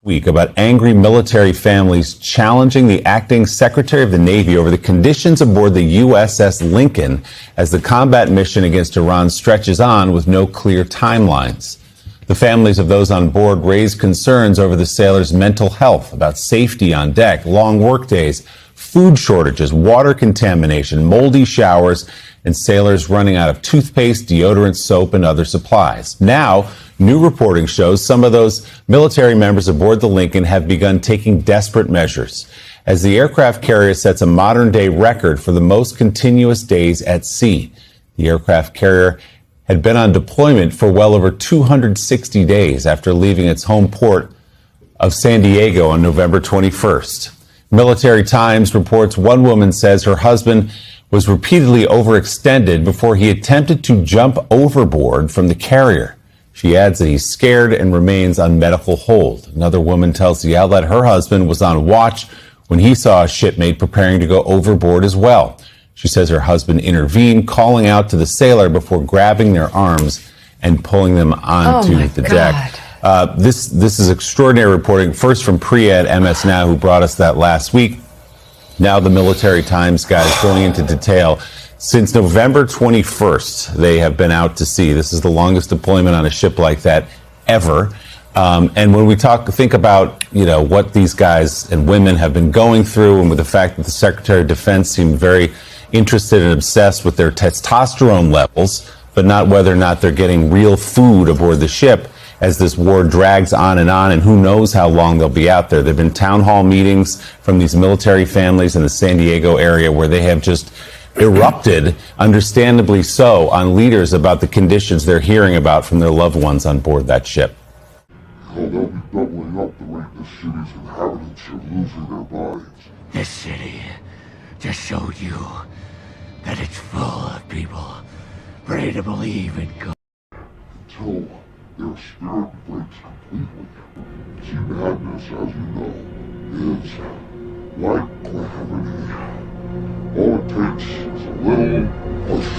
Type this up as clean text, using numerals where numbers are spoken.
week about angry military families challenging the acting Secretary of the Navy over the conditions aboard the USS Lincoln as the combat mission against Iran stretches on with no clear timelines. The families of those on board raised concerns over the sailors' mental health, about safety on deck, long workdays, food shortages, water contamination, moldy showers, and sailors running out of toothpaste, deodorant, soap, and other supplies. Now, new reporting shows some of those military members aboard the Lincoln have begun taking desperate measures as the aircraft carrier sets a modern-day record for the most continuous days at sea. The aircraft carrier had been on deployment for well over 260 days after leaving its home port of San Diego on November 21st. Military Times reports one woman says her husband was repeatedly overextended before he attempted to jump overboard from the carrier. She adds that he's scared and remains on medical hold. Another woman tells the outlet her husband was on watch when he saw a shipmate preparing to go overboard as well. She says her husband intervened, calling out to the sailor before grabbing their arms and pulling them onto the deck. This is extraordinary reporting, first from Priya at MS Now, who brought us that last week. Now the Military Times guys going into detail. Since November 21st, they have been out to sea. This is the longest deployment on a ship like that ever. And when we think about, what these guys and women have been going through, and with the fact that the Secretary of Defense seemed very interested and obsessed with their testosterone levels, but not whether or not they're getting real food aboard the ship, as this war drags on, and who knows how long they'll be out there. There have been town hall meetings from these military families in the San Diego area where they have just erupted, understandably so, on leaders about the conditions they're hearing about from their loved ones on board that ship. They'll be doubling up the rate the city's inhabitants are losing their bodies. This city just showed you that it's full of people ready to believe in God. Until their spirit breaks completely. See, madness, as you know, is like gravity. All it takes is a little push.